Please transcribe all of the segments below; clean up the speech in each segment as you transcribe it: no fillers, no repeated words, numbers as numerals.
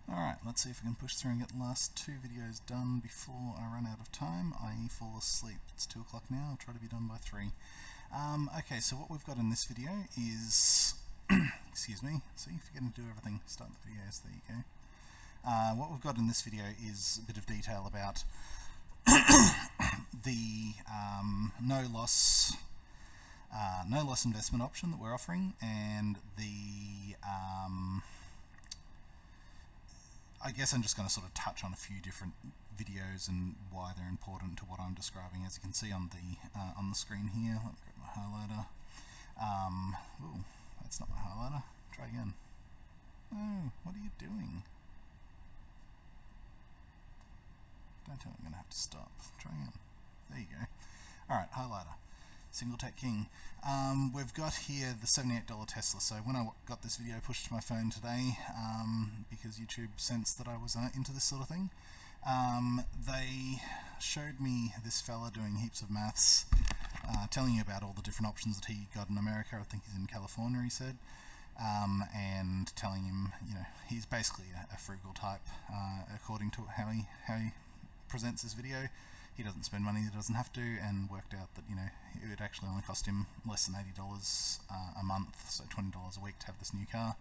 Alright, let's see if we can push through and get the last two videos done before I run out of time, i.e. fall asleep. It's 2 o'clock now, I'll try to be done by 3. Okay, so what we've got in this video is... excuse me, see, forgetting to do everything, start the videos, there you go. What we've got in this video is a bit of detail about the no loss investment option that we're offering, and the I guess I'm just going to sort of touch on a few different videos and why they're important to what I'm describing. As you can see on the screen here, let me grab my highlighter. Ooh, that's not my highlighter. Try again. No, what are you doing? Don't tell me I'm going to have to stop. Try again. There you go. Alright, highlighter. Single Tech King. We've got here the $78 Tesla. So when I got this video pushed to my phone today, because YouTube sensed that I was into this sort of thing, they showed me this fella doing heaps of maths, telling you about all the different options that he got in America. I think he's in California, he said, and telling him, you know, he's basically a frugal type, according to how he presents this video. He doesn't spend money he doesn't have to, and worked out that, you know, it would actually only cost him less than $80 a month, so $20 a week to have this new car.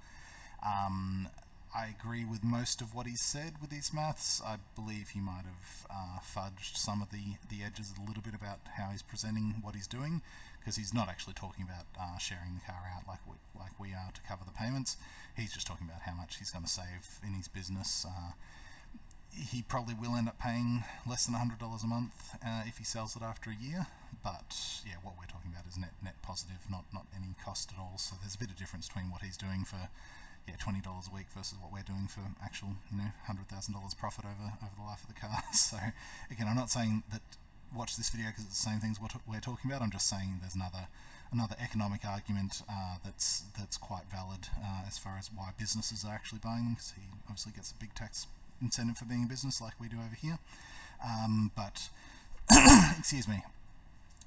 I agree with most of what he said with these maths. I believe he might have fudged some of the edges a little bit about how he's presenting what he's doing, because he's not actually talking about sharing the car out like we are to cover the payments. He's just talking about how much he's going to save in his business. He probably will end up paying less than $100 a month if he sells it after a year, but yeah, what we're talking about is net positive, not any cost at all. So there's a bit of difference between what he's doing for $20 a week versus what we're doing for actual, you know, $100,000 profit over the life of the car. So again, I'm not saying that watch this video because it's the same things what we're talking about. I'm just saying there's another economic argument that's quite valid as far as why businesses are actually buying them, because he obviously gets a big tax incentive for being a business like we do over here. But excuse me,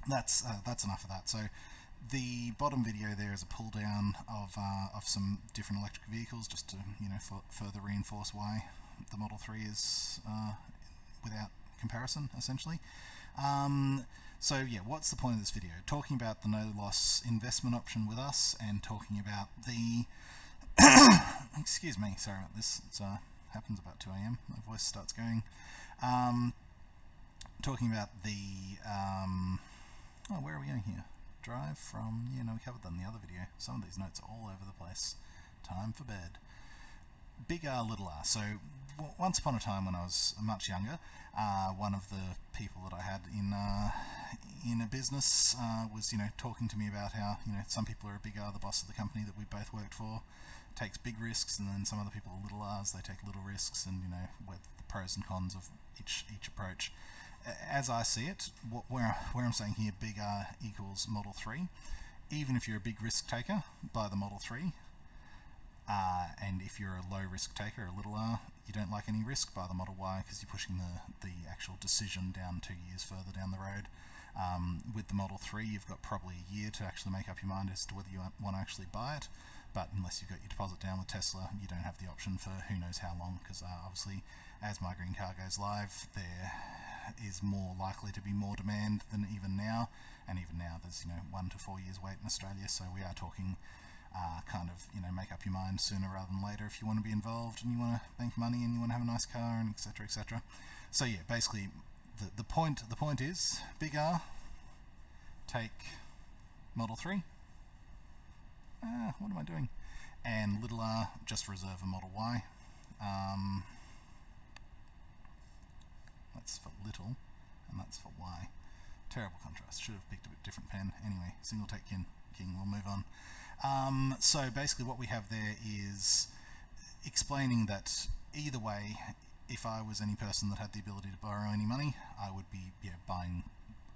that's enough of that. So the bottom video there is a pull down of some different electric vehicles, just to, you know, further reinforce why the Model 3 is without comparison, essentially. So yeah, what's the point of this video? Talking about the no loss investment option with us, and talking about the excuse me, sorry about this, it's happens about 2 AM, my voice starts going. Talking about the oh, where are we going here? Drive from, yeah, no, we covered that in the other video. Some of these notes are all over the place. Time for bed. Big R, little r. So once upon a time when I was much younger, one of the people that I had in a business was, you know, talking to me about how, you know, some people are a big R, the boss of the company that we both worked for, takes big risks, and then some other people are little R's, they take little risks, and, you know, with the pros and cons of each approach. As I see it, where I'm saying here, big R equals Model 3. Even if you're a big risk taker, buy the Model 3. And if you're a low risk taker, a little r, you don't like any risk, buy the Model Y, because you're pushing the actual decision down 2 years further down the road. With the Model 3, you've got probably a year to actually make up your mind as to whether you want to actually buy it, but unless you've got your deposit down with Tesla, you don't have the option for who knows how long, because obviously as my green car goes live, there is more likely to be more demand than even now, and even now there's, you know, 1 to 4 years wait in Australia, so we are talking kind of, you know, make up your mind sooner rather than later if you want to be involved and you want to bank money and you want to have a nice car, and etc, etc. So yeah, basically the point is, big R, take Model 3. What am I doing? And little r, just reserve a Model Y. That's for little, and that's for Y. Terrible contrast. Should have picked a bit different pen. Anyway, Single Tech King. We'll move on. So basically what we have there is explaining that either way, if I was any person that had the ability to borrow any money, I would be, yeah, buying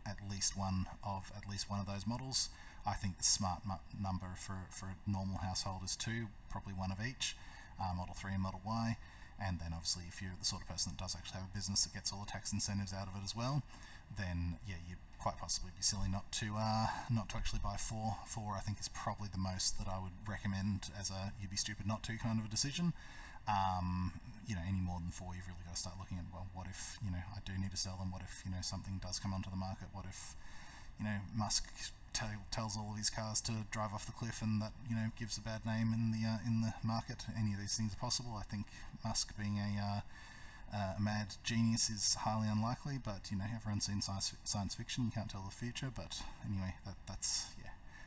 at least one of those models. I think the smart number for a normal household is 2, probably one of each, Model 3 and Model Y. And then obviously if you're the sort of person that does actually have a business that gets all the tax incentives out of it as well, then yeah, you'd quite possibly be silly not to actually buy 4. 4 I think is probably the most that I would recommend as a you'd be stupid not to kind of a decision. any more than 4, you've really got to start looking at, well, what if, I do need to sell them? What if, something does come onto the market? What if, Musk tells all of his cars to drive off the cliff, and that, gives a bad name in the market? Any of these things are possible. I think Musk being a mad genius is highly unlikely, but everyone's seen science fiction. You can't tell the future. But anyway, that's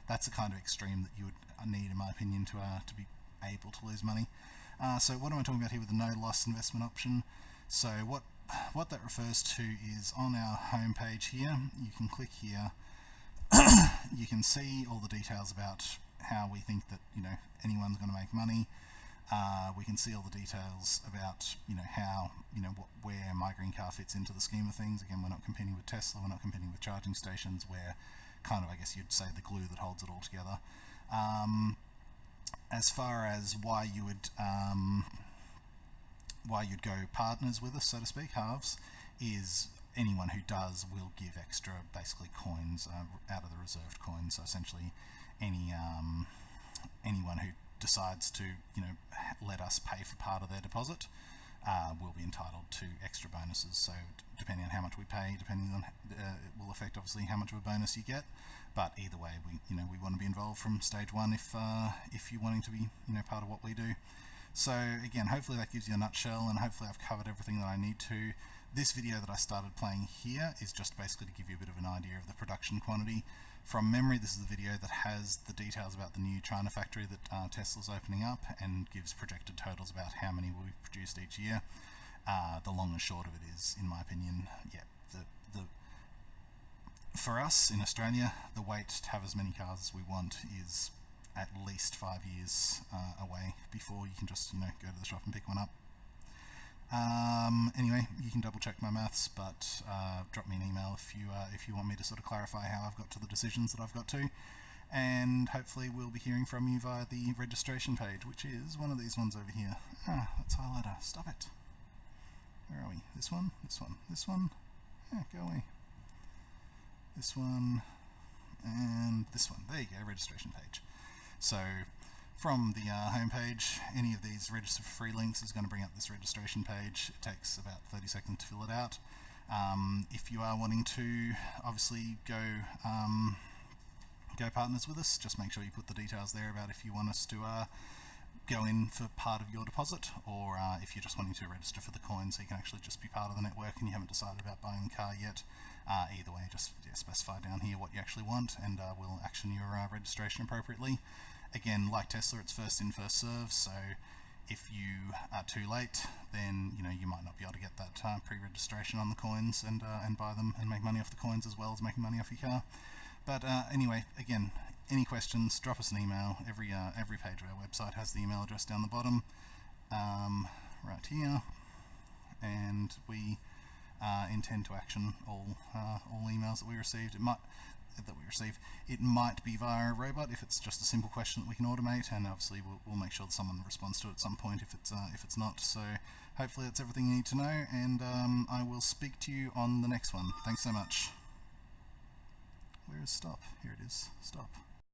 the kind of extreme that you would need, in my opinion, to be able to lose money. So what am I talking about here with the no loss investment option? So what that refers to is, on our home page here, you can click here. You can see all the details about how we think that anyone's going to make money. We can see all the details about how where my green car fits into the scheme of things. Again, we're not competing with Tesla, we're not competing with charging stations. We're kind of, I guess you'd say, the glue that holds it all together. As far as why you'd go partners with us, so to speak, halves, is anyone who does will give extra, basically, coins out of the reserved coins. So essentially, anyone who decides to let us pay for part of their deposit will be entitled to extra bonuses. So depending on how much we pay, it will affect obviously how much of a bonus you get. But either way, we want to be involved from stage one if you're wanting to be part of what we do. So again, hopefully that gives you a nutshell, and hopefully I've covered everything that I need to. This video that I started playing here is just basically to give you a bit of an idea of the production quantity. From memory, this is the video that has the details about the new China factory that Tesla's opening up, and gives projected totals about how many will be produced each year. The long and short of it is, in my opinion, for us in Australia, the wait to have as many cars as we want is at least 5 years away before you can just go to the shop and pick one up. Anyway, you can double check my maths, but drop me an email if you want me to sort of clarify how I've got to the decisions that I've got to, and hopefully we'll be hearing from you via the registration page, which is one of these ones over here. That's highlighter. Stop it. Where are we? This one? This one? This one? Yeah, go away. This one and this one. There you go, registration page. So from the home page, any of these register for free links is going to bring up this registration page. It takes about 30 seconds to fill it out. If you are wanting to obviously go partners with us, just make sure you put the details there about if you want us to go in for part of your deposit, or if you're just wanting to register for the coin so you can actually just be part of the network and you haven't decided about buying the car yet. Either way, just specify down here what you actually want, and we'll action your registration appropriately. Again, like Tesla, it's first in, first serve, so if you are too late, then you might not be able to get that pre-registration on the coins and buy them and make money off the coins as well as making money off your car. But anyway, again, any questions, drop us an email. Every page of our website has the email address down the bottom, right here, and we intend to action all emails that we received. It might be via a robot if it's just a simple question that we can automate, and obviously we'll make sure that someone responds to it at some point if it's not. So hopefully that's everything you need to know, and I will speak to you on the next one. Thanks so much. Where is stop? Here it is. Stop.